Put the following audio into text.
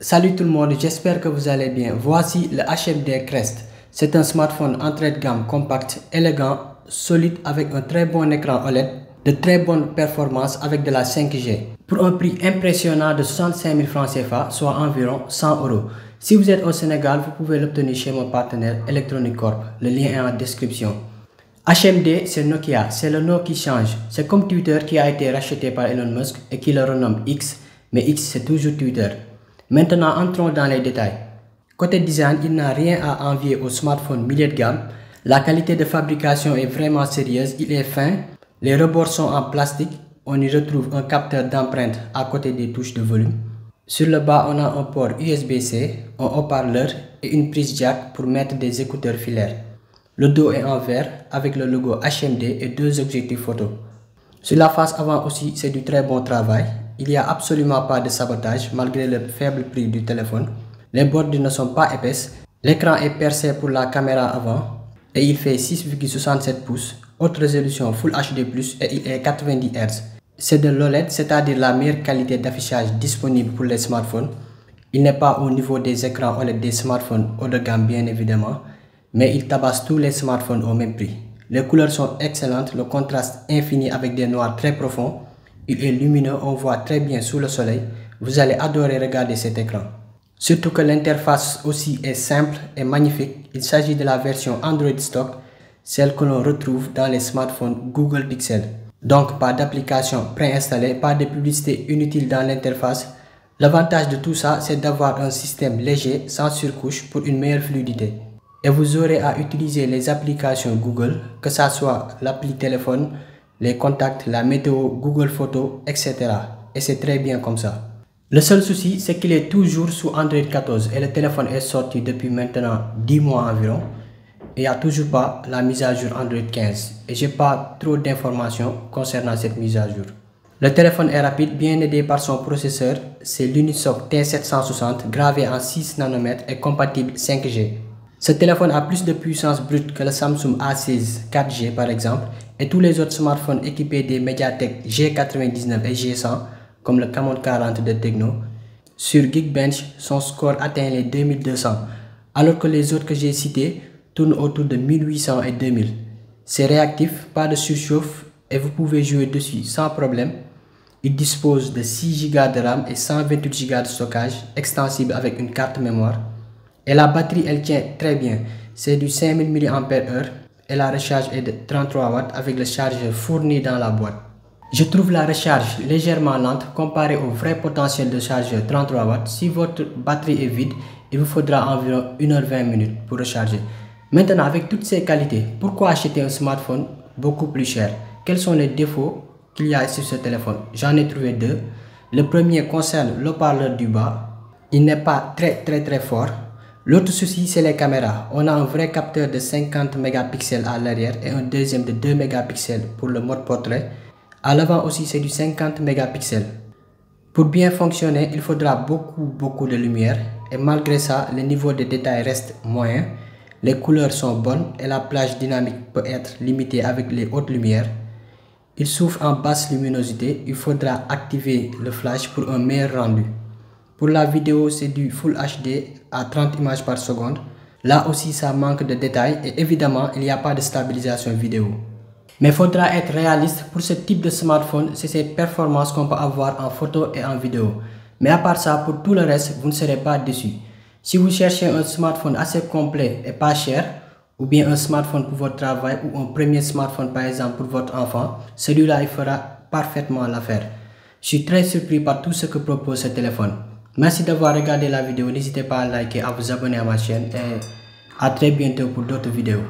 Salut tout le monde, j'espère que vous allez bien. Voici le HMD Crest. C'est un smartphone entrée de gamme compact, élégant, solide avec un très bon écran OLED, de très bonne performance avec de la 5G. Pour un prix impressionnant de 65 000 francs CFA, soit environ 100 €. Si vous êtes au Sénégal, vous pouvez l'obtenir chez mon partenaire Electronic Corp. Le lien est en description. HMD, c'est Nokia, c'est le nom qui change. C'est comme Twitter qui a été racheté par Elon Musk et qui le renomme X, mais X c'est toujours Twitter. Maintenant, entrons dans les détails. Côté design, il n'a rien à envier au smartphone milieu de gamme. La qualité de fabrication est vraiment sérieuse, il est fin, les rebords sont en plastique, on y retrouve un capteur d'empreinte à côté des touches de volume. Sur le bas, on a un port USB-C, un haut-parleur et une prise jack pour mettre des écouteurs filaires. Le dos est en verre avec le logo HMD et deux objectifs photo. Sur la face avant aussi, c'est du très bon travail. Il n'y a absolument pas de sabotage malgré le faible prix du téléphone. Les bordures ne sont pas épaisses. L'écran est percé pour la caméra avant et il fait 6,67 pouces, haute résolution Full HD+, et il est 90 Hz. C'est de l'OLED, c'est-à-dire la meilleure qualité d'affichage disponible pour les smartphones. Il n'est pas au niveau des écrans OLED des smartphones haut de gamme bien évidemment, mais il tabasse tous les smartphones au même prix. Les couleurs sont excellentes, le contraste infini avec des noirs très profonds. Il est lumineux, on voit très bien sous le soleil. Vous allez adorer regarder cet écran. Surtout que l'interface aussi est simple et magnifique. Il s'agit de la version Android Stock, celle que l'on retrouve dans les smartphones Google Pixel. Donc pas d'application préinstallée, pas de publicité inutile dans l'interface. L'avantage de tout ça, c'est d'avoir un système léger, sans surcouche pour une meilleure fluidité. Et vous aurez à utiliser les applications Google, que ce soit l'appli téléphone, les contacts, la météo, Google Photos, etc. Et c'est très bien comme ça. Le seul souci, c'est qu'il est toujours sous Android 14 et le téléphone est sorti depuis maintenant 10 mois environ. Et il n'y a toujours pas la mise à jour Android 15. Et j'ai pas trop d'informations concernant cette mise à jour. Le téléphone est rapide, bien aidé par son processeur. C'est l'Unisoc T760 gravé en 6 nanomètres et compatible 5G. Ce téléphone a plus de puissance brute que le Samsung A16 4G par exemple et tous les autres smartphones équipés des Mediatek G99 et G100 comme le Camon 40 de Tecno. Sur Geekbench, son score atteint les 2200 alors que les autres que j'ai cités tournent autour de 1800 et 2000. C'est réactif, pas de surchauffe et vous pouvez jouer dessus sans problème. Il dispose de 6 Go de RAM et 128 Go de stockage extensible avec une carte mémoire. Et la batterie elle tient très bien, c'est du 5000 mAh et la recharge est de 33 Watts avec le chargeur fourni dans la boîte. Je trouve la recharge légèrement lente comparée au vrai potentiel de chargeur 33 Watts. Si votre batterie est vide, il vous faudra environ 1h20 pour recharger. Maintenant avec toutes ces qualités, pourquoi acheter un smartphone beaucoup plus cher? Quels sont les défauts qu'il y a sur ce téléphone? J'en ai trouvé deux. Le premier concerne le haut-parleur du bas. Il n'est pas très fort. L'autre souci, c'est les caméras. On a un vrai capteur de 50 mégapixels à l'arrière et un deuxième de 2 mégapixels pour le mode portrait. À l'avant aussi, c'est du 50 mégapixels. Pour bien fonctionner, il faudra beaucoup de lumière. Et malgré ça, le niveau de détail reste moyen. Les couleurs sont bonnes et la plage dynamique peut être limitée avec les hautes lumières. Il souffre en basse luminosité. Il faudra activer le flash pour un meilleur rendu. Pour la vidéo, c'est du Full HD à 30 images par seconde. Là aussi, ça manque de détails et évidemment, il n'y a pas de stabilisation vidéo. Mais il faudra être réaliste pour ce type de smartphone, c'est ces performances qu'on peut avoir en photo et en vidéo. Mais à part ça, pour tout le reste, vous ne serez pas déçus. Si vous cherchez un smartphone assez complet et pas cher, ou bien un smartphone pour votre travail ou un premier smartphone par exemple pour votre enfant, celui-là il fera parfaitement l'affaire. Je suis très surpris par tout ce que propose ce téléphone. Merci d'avoir regardé la vidéo, n'hésitez pas à liker, à vous abonner à ma chaîne et à très bientôt pour d'autres vidéos.